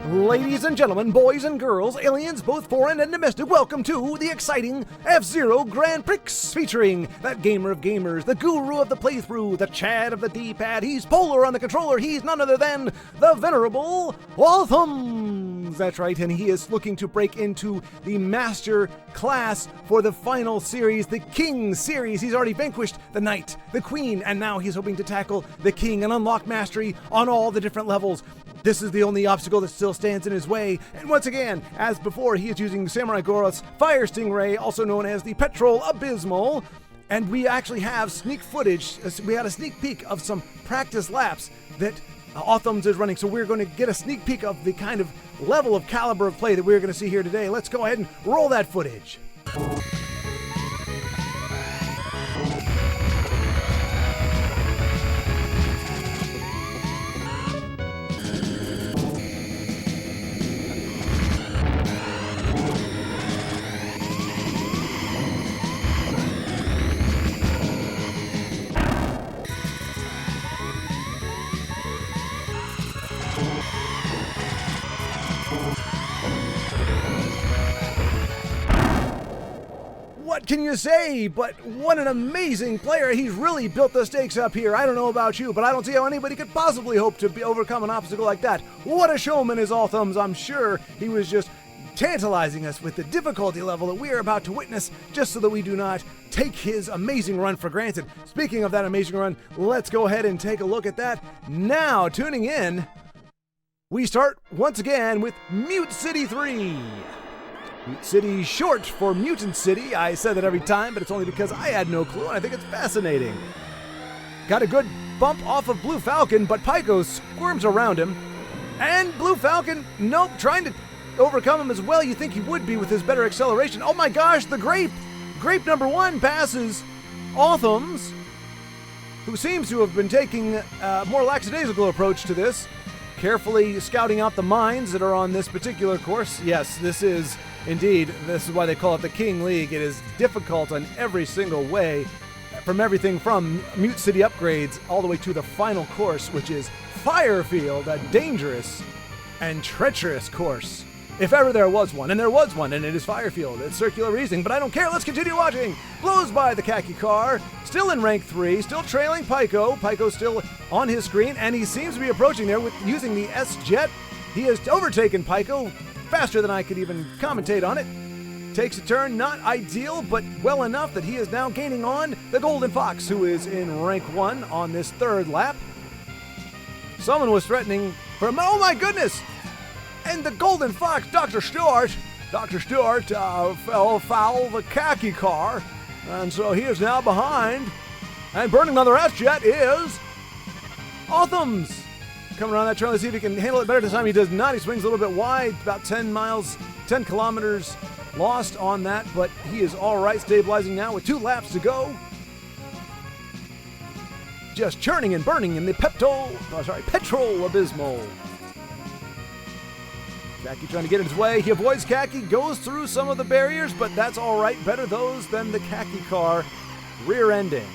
Ladies and gentlemen, boys and girls, aliens both foreign and domestic, welcome to the exciting F-Zero Grand Prix, featuring that gamer of gamers, the guru of the playthrough, the Chad of the D-pad. He's polar on the controller. He's none other than the Venerable Awlthumbs. That's right, and he is looking to break into the master class for the final series, the King series. He's already vanquished the Knight, the Queen, and now he's hoping to tackle the King and unlock mastery on all the different levels. This is the only obstacle that still stands in his way, and once again, as before, he is using Samurai Goroth's Fire Stingray, also known as the Petrol Abysmal, and we actually have sneak footage. We had a sneak peek of some practice laps that Awlthums is running, so we're going to get a sneak peek of the kind of level of caliber of play that we're going to see here today. Let's go ahead and roll that footage. What can you say? But what an amazing player. He's really built the stakes up here. I don't know about you, but I don't see how anybody could possibly hope to overcome an obstacle like that. What a showman is Awlthums. I'm sure he was just tantalizing us with the difficulty level that we are about to witness, just so that we do not take his amazing run for granted. Speaking of that amazing run, let's go ahead and take a look at that. Now, tuning in, we start once again with Mute City 3. Mute City, short for Mutant City. I said that every time, but it's only because I had no clue, and I think it's fascinating. Got a good bump off of Blue Falcon, but Pyko squirms around him. And Blue Falcon, nope, trying to overcome him as well. You think he would be with his better acceleration. Oh my gosh, the Grape! Grape number 1 passes Awlthums, who seems to have been taking a more lackadaisical approach to this, carefully scouting out the mines that are on this particular course. Yes, this is why they call it the King League. It is difficult on every single way, from everything from Mute City upgrades all the way to the final course, which is Firefield, a dangerous and treacherous course. If ever there was one, and there was one, and it is Firefield. It's circular reasoning, but I don't care. Let's continue watching. Blows by the khaki car, still in rank 3, still trailing Pyko. Pyko's still on his screen, and he seems to be approaching there with using the S-Jet. He has overtaken Pyko faster than I could even commentate on it. Takes a turn, not ideal, but well enough that he is now gaining on the Golden Fox, who is in rank 1 on this third lap. Someone was threatening for him. Oh my goodness! And the Golden Fox, Dr. Stewart fell foul of the khaki car, and so he is now behind. And burning another S-Jet is Awlthums. Coming around that turn, let's see if he can handle it better this time. He does not. He swings a little bit wide, about 10 kilometers lost on that, but he is all right, stabilizing now with 2 laps to go. Just churning and burning in the Petrol Abysmal. Khaki trying to get in his way. He avoids Khaki, goes through some of the barriers, but that's all right. Better those than the Khaki car rear-ending.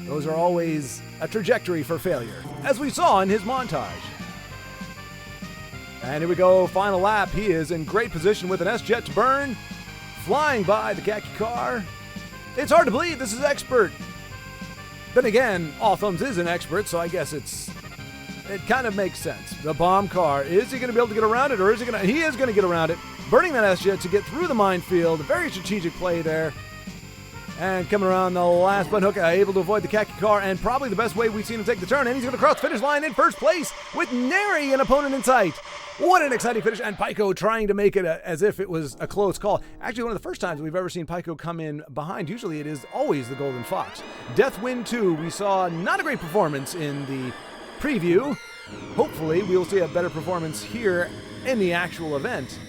Those are always a trajectory for failure, as we saw in his montage. And here we go, final lap. He is in great position with an S-Jet to burn, flying by the khaki car. It's hard to believe this is expert. Then again, Awlthums is an expert, so I guess it kind of makes sense. The bomb car, is he going to be able to get around it, or is he going to? He is going to get around it, burning that S-Jet to get through the minefield. Very strategic play there. And coming around the last button hook, able to avoid the khaki car, and probably the best way we've seen him take the turn, and he's going to cross the finish line in first place with nary an opponent in sight. What an exciting finish, and Pyko trying to make it as if it was a close call. Actually, one of the first times we've ever seen Pyko come in behind. Usually it is always the Golden Fox. Deathwind 2, we saw not a great performance in the preview. Hopefully we'll see a better performance here in the actual event.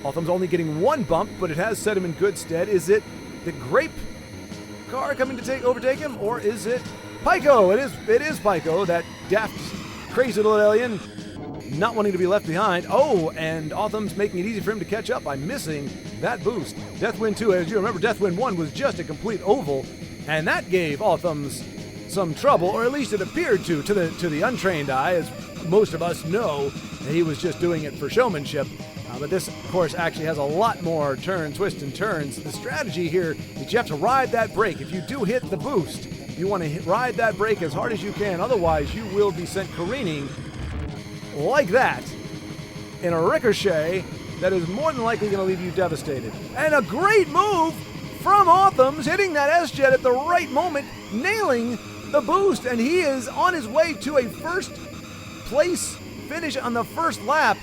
Awlthums only getting 1 bump, but it has set him in good stead. Is it the Grape car coming to overtake him, or is it Pyko? It is Pyko, that daft, crazy little alien, not wanting to be left behind. Oh, and Awlthums making it easy for him to catch up by missing that boost. Deathwind 2, as you remember, Deathwind 1 was just a complete oval, and that gave Awlthums some trouble, or at least it appeared to the untrained eye, as most of us know that he was just doing it for showmanship. But this, of course, actually has a lot more twists and turns. The strategy here is you have to ride that brake. If you do hit the boost, you want to ride that brake as hard as you can. Otherwise, you will be sent careening like that in a ricochet that is more than likely going to leave you devastated. And a great move from Awlthums, hitting that S-Jet at the right moment, nailing the boost, and he is on his way to a first place finish on the first lap.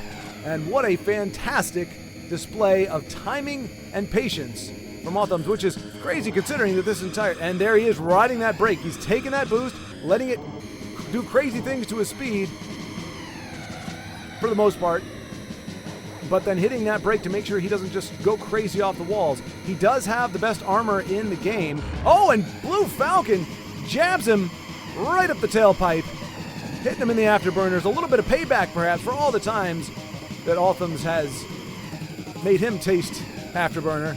And what a fantastic display of timing and patience from Awlthums, which is crazy considering that this entire... And there he is riding that brake. He's taking that boost, letting it do crazy things to his speed for the most part, but then hitting that brake to make sure he doesn't just go crazy off the walls. He does have the best armor in the game. Oh, and Blue Falcon jabs him right up the tailpipe, hitting him in the afterburners. A little bit of payback, perhaps, for all the times that Awlthums has made him taste afterburner.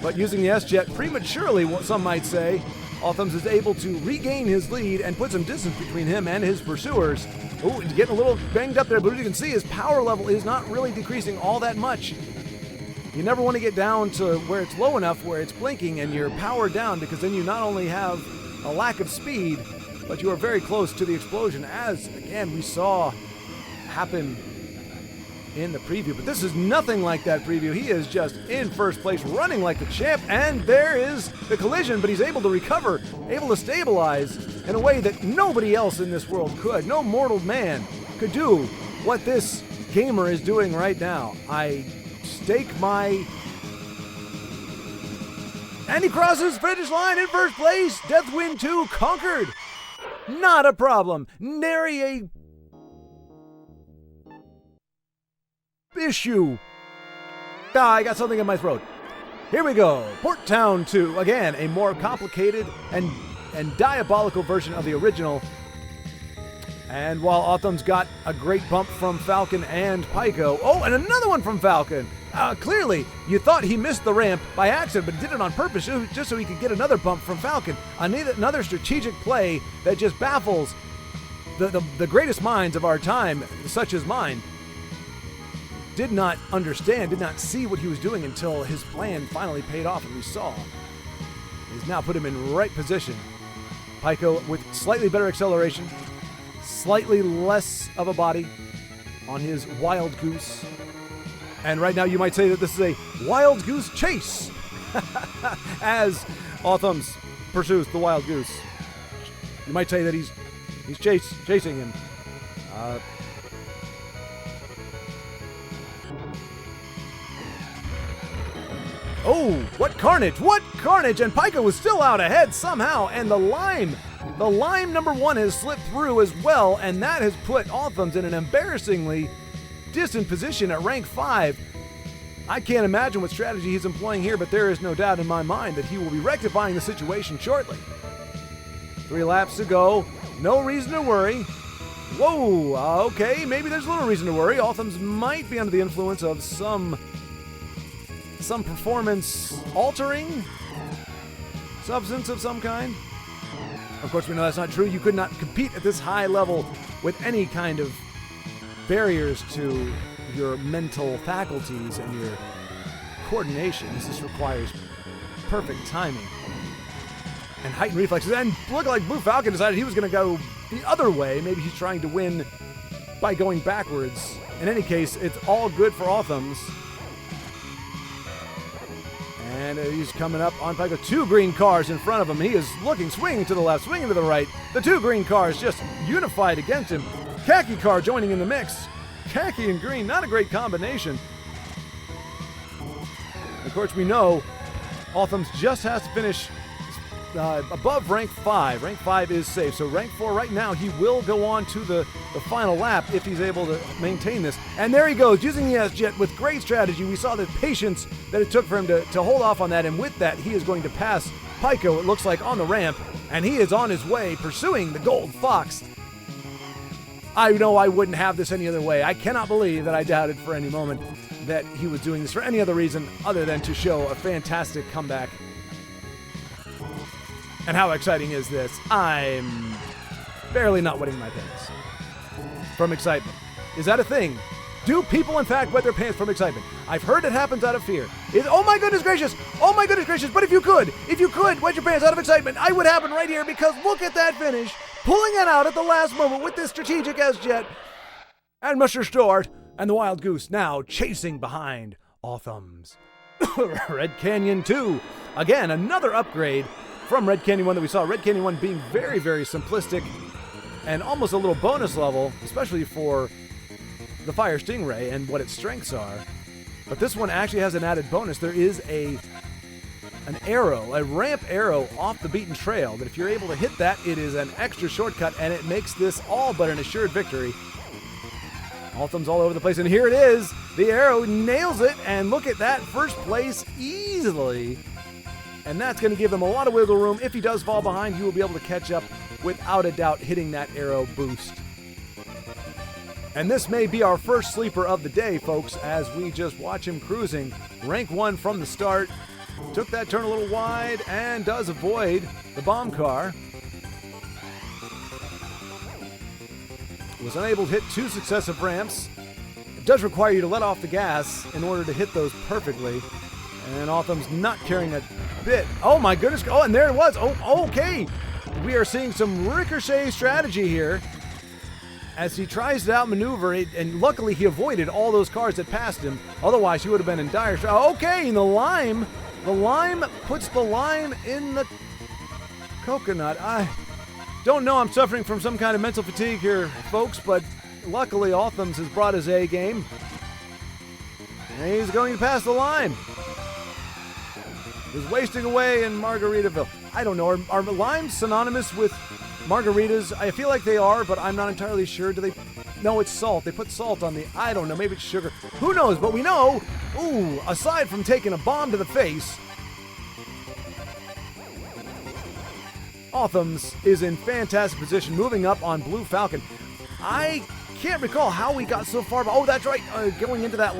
But using the S-Jet prematurely, what some might say, Awlthums is able to regain his lead and put some distance between him and his pursuers. Oh, he's getting a little banged up there, but as you can see, his power level is not really decreasing all that much. You never want to get down to where it's low enough where it's blinking and you're powered down, because then you not only have a lack of speed, but you are very close to the explosion, as, again, we saw happen in the preview. But this is nothing like that preview. He is just in first place, running like the champ, and there is the collision, but he's able to recover, able to stabilize in a way that nobody else in this world could. No mortal man could do what this gamer is doing right now. I stake my... And he crosses finish line in first place. Deathwind 2 conquered. Not a problem. Nary a issue. I got something in my throat. Here we go. Port Town 2. Again, a more complicated and diabolical version of the original. And while Awlthums got a great bump from Falcon and Pyko. Oh, and another one from Falcon. Clearly, you thought he missed the ramp by accident, but he did it on purpose just so he could get another bump from Falcon. Another strategic play that just baffles the greatest minds of our time, such as mine. Did not understand, did not see what he was doing until his plan finally paid off, and we saw. He's now put him in right position. Pyko with slightly better acceleration, slightly less of a body on his Wild Goose. And right now you might say that this is a Wild Goose chase as Awlthums pursues the Wild Goose. You might say that he's chasing him. Oh, what carnage! What carnage! And Pyko was still out ahead somehow, and the lime number 1 has slipped through as well, and that has put Awlthums in an embarrassingly distant position at rank 5. I can't imagine what strategy he's employing here, but there is no doubt in my mind that he will be rectifying the situation shortly. 3 laps to go. No reason to worry. Whoa, okay, maybe there's a little reason to worry. Awlthums might be under the influence of some performance-altering substance of some kind. Of course, we know that's not true. You could not compete at this high level with any kind of barriers to your mental faculties and your coordination. This just requires perfect timing and heightened reflexes. And look, like Blue Falcon decided he was going to go the other way. Maybe he's trying to win by going backwards. In any case, it's all good for Awlthums. And he's coming up on Pyko. 2 green cars in front of him. He is looking, swinging to the left, swinging to the right. The 2 green cars just unified against him. Khaki car joining in the mix. Khaki and green, not a great combination. Of course, we know Awlthums just has to finish above rank 5. Rank 5 is safe. So rank 4 right now, he will go on to the final lap if he's able to maintain this. And there he goes, using the S-Jet with great strategy. We saw the patience that it took for him to hold off on that. And with that, he is going to pass Pyko, it looks like, on the ramp. And he is on his way, pursuing the Gold Fox. I know I wouldn't have this any other way. I cannot believe that I doubted for any moment that he was doing this for any other reason other than to show a fantastic comeback. And how exciting is this? I'm barely not wetting my pants from excitement. Is that a thing? Do people, in fact, wet their pants from excitement? I've heard it happens out of fear. Oh my goodness gracious! Oh my goodness gracious! But if you could wet your pants out of excitement, I would happen right here, because look at that finish. Pulling it out at the last moment with this strategic S-Jet. And Mr. Stuart and the Wild Goose now chasing behind Awlthums. Red Canyon 2. Again, another upgrade from Red Canyon 1 that we saw. Red Canyon 1 being very, very simplistic and almost a little bonus level, especially for the Fire Stingray and what its strengths are. But this one actually has an added bonus. There is an arrow, a ramp arrow off the beaten trail, that if you're able to hit that, it is an extra shortcut, and it makes this all but an assured victory. Awlthums all over the place, and here it is. The arrow nails it, and look at that, first place easily. And that's going to give him a lot of wiggle room. If he does fall behind, he will be able to catch up without a doubt, hitting that arrow boost. And this may be our first sleeper of the day, folks, as we just watch him cruising. Rank 1 from the start. Took that turn a little wide and does avoid the bomb car. Was unable to hit 2 successive ramps. It does require you to let off the gas in order to hit those perfectly. And Awlthums not carrying a bit. Oh my goodness. Oh, and there it was. Oh, okay. We are seeing some ricochet strategy here as he tries to outmaneuver it, and luckily he avoided all those cars that passed him. Otherwise, he would have been in dire trouble. Okay, and the lime puts the lime in the coconut. I don't know, I'm suffering from some kind of mental fatigue here, folks, but luckily Awlthums has brought his A game. And he's going to pass the lime. He's wasting away in Margaritaville. I don't know, are limes synonymous with margaritas? I feel like they are, but I'm not entirely sure. Do they? No, it's salt. They put salt on the, I don't know, maybe it's sugar. Who knows? But we know, aside from taking a bomb to the face, Awlthums is in fantastic position, moving up on Blue Falcon. I can't recall how we got so far, but oh, that's right, going into that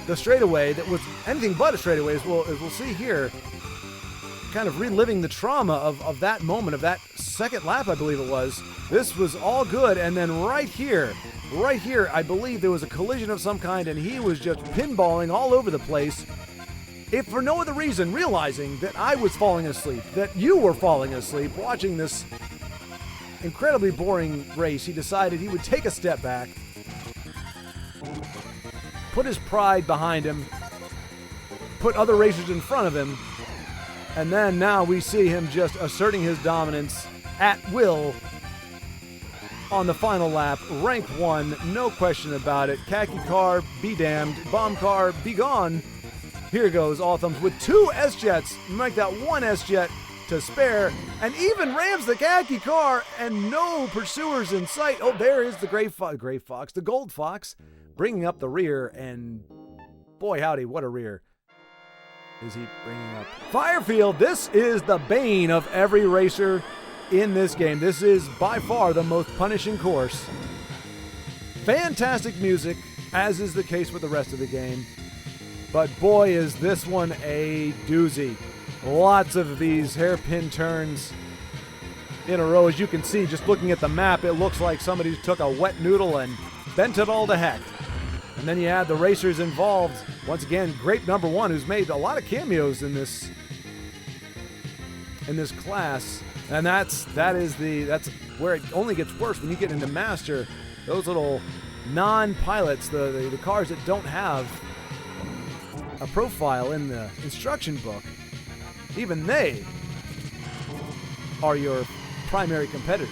the straightaway that was anything but a straightaway, as we'll see here. Kind of reliving the trauma of that moment, of that second lap, I believe it was. This was all good, and then right here, I believe there was a collision of some kind, and he was just pinballing all over the place. If for no other reason, realizing that I was falling asleep, that you were falling asleep watching this incredibly boring race, he decided he would take a step back, put his pride behind him, put other racers in front of him, and then now we see him just asserting his dominance at will on the final lap. Rank 1, no question about it. Khaki car, be damned. Bomb car, be gone. Here goes Awlthums with 2 S-Jets. Make that 1 S-Jet to spare, and even rams the khaki car, and no pursuers in sight. Oh, there is the the gold fox, bringing up the rear, and boy howdy, what a rear is he bringing up. Firefield, this is the bane of every racer in this game. This is by far the most punishing course. Fantastic music, as is the case with the rest of the game. But boy, is this one a doozy. Lots of these hairpin turns in a row. As you can see, just looking at the map, it looks like somebody took a wet noodle and bent it all to heck. And then you add the racers involved. Once again, Grape number 1, who's made a lot of cameos in this class. And that's where it only gets worse when you get into Master. Those little non-pilots, the cars that don't have a profile in the instruction book, even they are your primary competitors.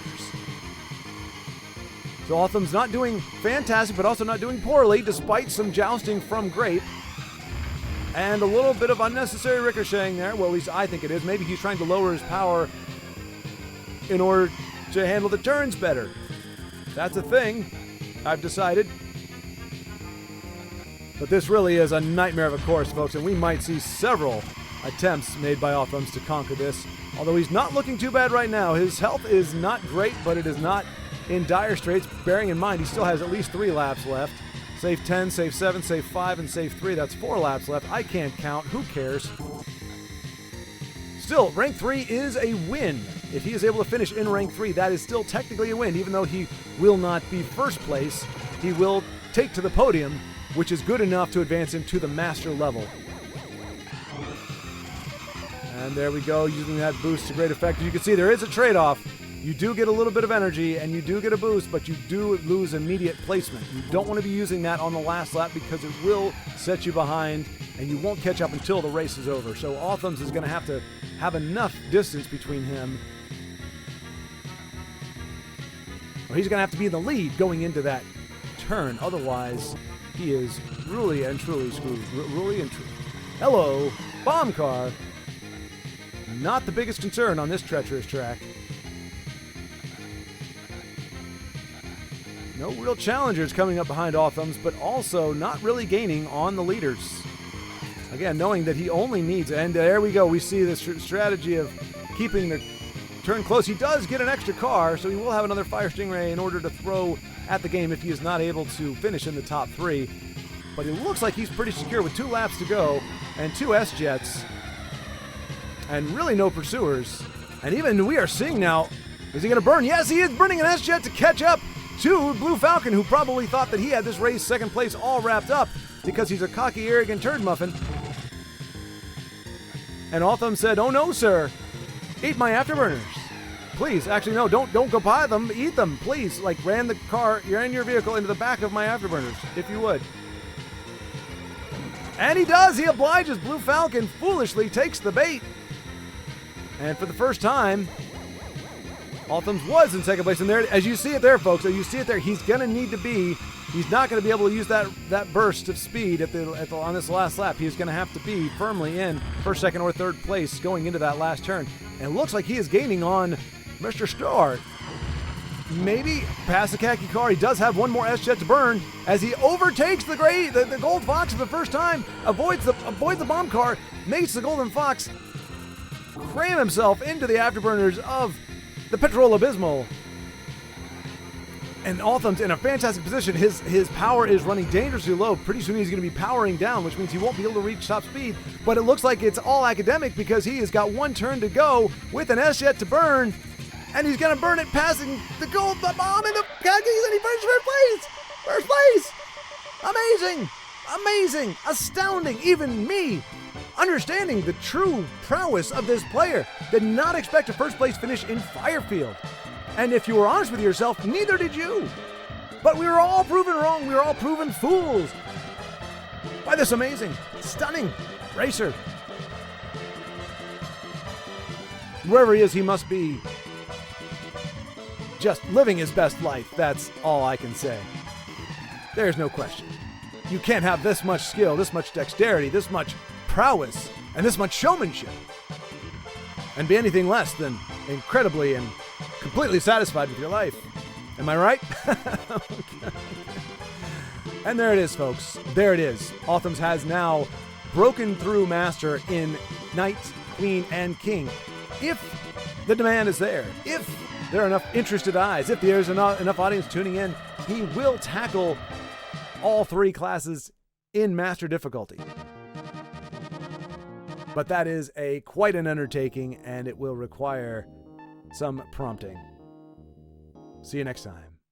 So Awlthums not doing fantastic, but also not doing poorly, despite some jousting from Grape. And a little bit of unnecessary ricocheting there. Well, at least I think it is. Maybe he's trying to lower his power in order to handle the turns better. That's a thing, I've decided. But this really is a nightmare of a course, folks, and we might see several attempts made by Awlthums to conquer this. Although he's not looking too bad right now. His health is not great, but it is not in dire straits, bearing in mind he still has at least 3 laps left. Save 10, save 7, save 5, and save 3. That's 4 laps left. I can't count. Who cares? still, rank 3 is a win. If he is able to finish in rank 3, that is still technically a win. Even though he will not be first place, he will take to the podium, which is good enough to advance him to the master level. And there we go, using that boost to great effect. As you can see, there is a trade-off. You do get a little bit of energy, and you do get a boost, but you do lose immediate placement. You don't want to be using that on the last lap because it will set you behind, and you won't catch up until the race is over. So Awlthums is going to have enough distance between him, or he's going to have to be in the lead going into that turn. Otherwise, he is really and truly screwed. Really and truly. Hello, bomb car. Not the biggest concern on this treacherous track. No real challengers coming up behind Awlthums, but also not really gaining on the leaders. Again, knowing that he only needs, and there we go, we see the strategy of keeping the turn close. He does get an extra car, so he will have another Fire Stingray in order to throw at the game if he is not able to finish in the top 3. But it looks like he's pretty secure with 2 laps to go and 2 S-Jets. And really no pursuers. And even we are seeing now, is he going to burn? Yes, he is burning an S-Jet to catch up to Blue Falcon, who probably thought that he had this race second place all wrapped up because he's a cocky, arrogant turd muffin. And Awlthums said, "Oh no, sir. Eat my afterburners. Please, actually, no, don't go buy them. Eat them, please." Like, ran the car, you're in your vehicle into the back of my afterburners, if you would. And he does. He obliges. Blue Falcon foolishly takes the bait. And for the first time, Awlthums was in second place. And there, as you see it there, folks, as you see it there, he's going to need to be, he's not going to be able to use that burst of speed on this last lap. He's going to have to be firmly in first, second, or third place going into that last turn. And it looks like he is gaining on Mr. Star. Maybe past the khaki car. He does have one more S-Jet to burn as he overtakes the Gold Fox for the first time, avoids the bomb car, makes the Golden Fox cram himself into the afterburners of the Petrol Abysmal. And Awlthums in a fantastic position. His power is running dangerously low. Pretty soon he's going to be powering down, which means he won't be able to reach top speed. But it looks like it's all academic because he has got one turn to go with an S-Jet to burn. And he's going to burn it, passing the bomb in the khakis, and he finishes first place! First place! Amazing! Amazing! Astounding! Even me, understanding the true prowess of this player, did not expect a first place finish in Firefield. And if you were honest with yourself, neither did you. But we were all proven wrong. We were all proven fools by this amazing, stunning racer. Wherever he is, he must be just living his best life. That's all I can say. There's no question. You can't have this much skill, this much dexterity, this much prowess, and this much showmanship and be anything less than incredibly and completely satisfied with your life. Am I right? Okay. And there it is, folks. There it is. Awlthums has now broken through Master in Knight, Queen, and King. If the demand is there, if there are enough interested eyes, if there's enough audience tuning in, he will tackle all 3 classes in Master difficulty. But that is quite an undertaking, and it will require some prompting. See you next time.